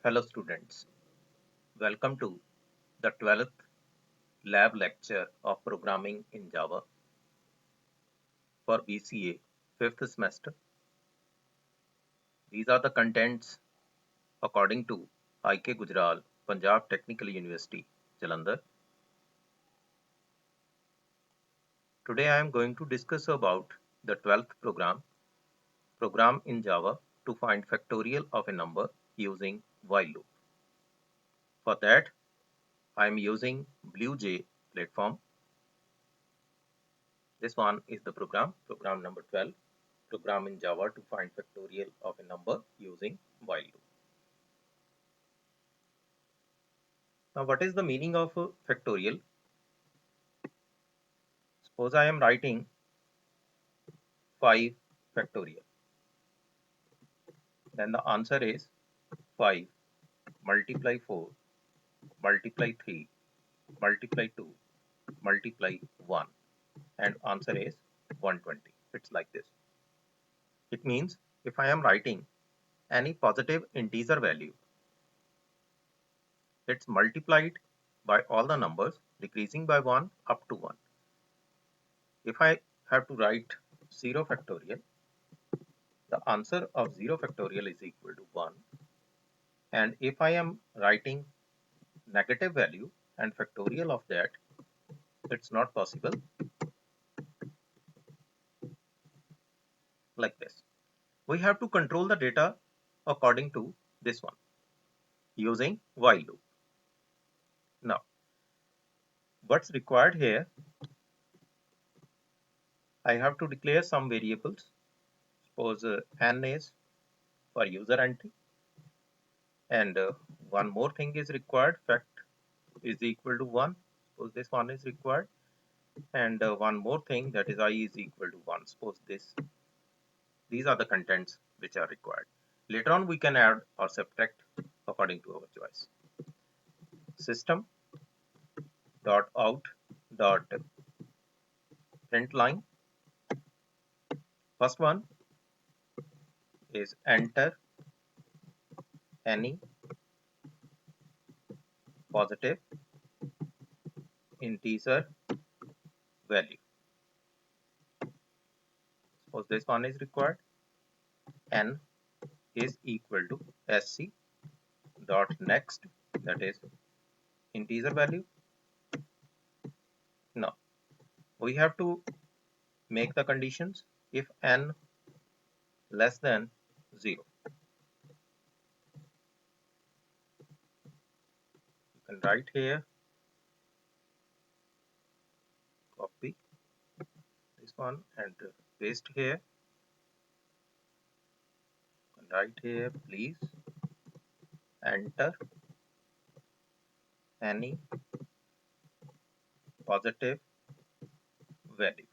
Hello students, welcome to the 12th lab lecture of programming in Java for BCA 5th semester. These are the contents according to IK Punjab Technical University, Jalandhar. Today I am going to discuss about the 12th program in Java to find factorial of a number using while loop. For that, I am using BlueJ platform. This one is the program number 12, program in Java to find factorial of a number using while loop. Now, what is the meaning of factorial? Suppose I am writing 5 factorial. Then the answer is 5 multiply 4 multiply 3 multiply 2 multiply 1 and answer is 120. It's like this. It means if I am writing any positive integer value, it's multiplied by all the numbers decreasing by 1 up to 1. If I have to write 0 factorial, the answer of 0 factorial is equal to 1. And if I am writing negative value and factorial of that, it's not possible. Like this. We have to control the data according to this one using while loop. Now, what's required here? I have to declare some variables. Suppose n is for user entry, and one more thing is required. Fact is equal to 1. Suppose this one is required, and one more thing, that is I is equal to 1. Suppose this. These are the contents which are required. Later on we can add or subtract according to our choice. System dot out dot print line. First one is enter any positive integer value. Suppose this one is required. N is equal to sc dot next, that is integer value. Now we have to make the conditions. If n less than 0, you can write here, copy this one and paste here, and write here, please enter any positive value.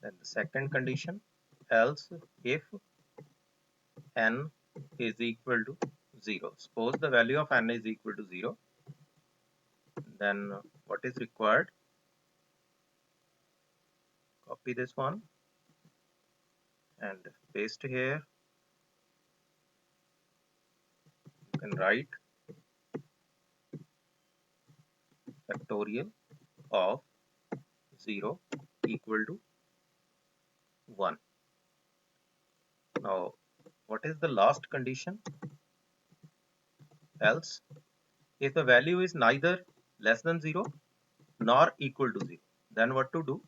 Then the second condition, else if n is equal to 0. Suppose the value of n is equal to 0, then what is required? Copy this one and paste here. You can write factorial of 0 equal to 1. Now, what is the last condition? Else, if the value is neither less than 0 nor equal to 0, then what to do?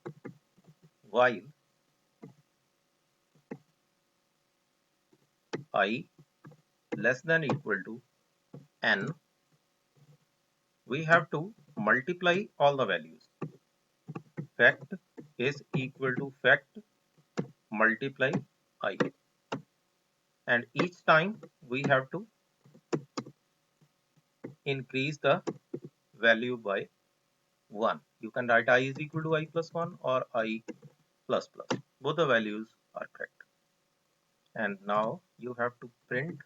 While I less than equal to n, we have to multiply all the values. Fact is equal to fact multiply I, and each time we have to increase the value by 1. You can write I is equal to I plus 1 or I plus plus. Both the values are correct. And now you have to print,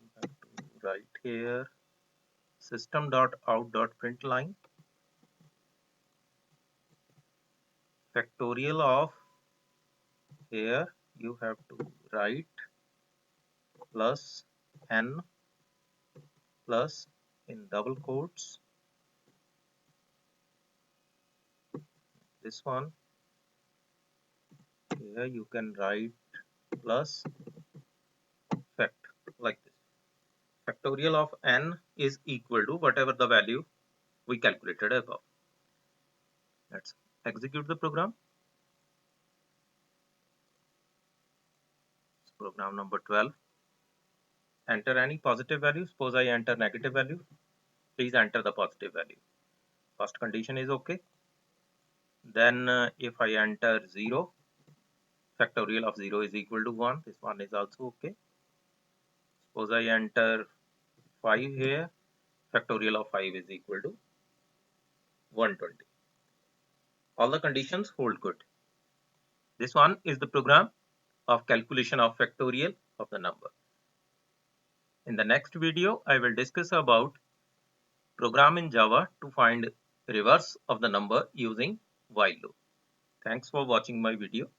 you have to write here system.out.println factorial of, here you have to write plus n plus in double quotes this one. Here you can write plus fact like this. Factorial of n is equal to whatever the value we calculated above. Let's execute the program. Program number 12. Enter any positive value. Suppose I enter negative value. Please enter the positive value. First condition is okay. Then if I enter 0, factorial of 0 is equal to 1. This one is also okay. Suppose I enter 5 here. Factorial of 5 is equal to 120. All the conditions hold good. This one is the program of calculation of factorial of the number. In the next video, I will discuss about program in Java to find reverse of the number using while loop. Thanks for watching my video.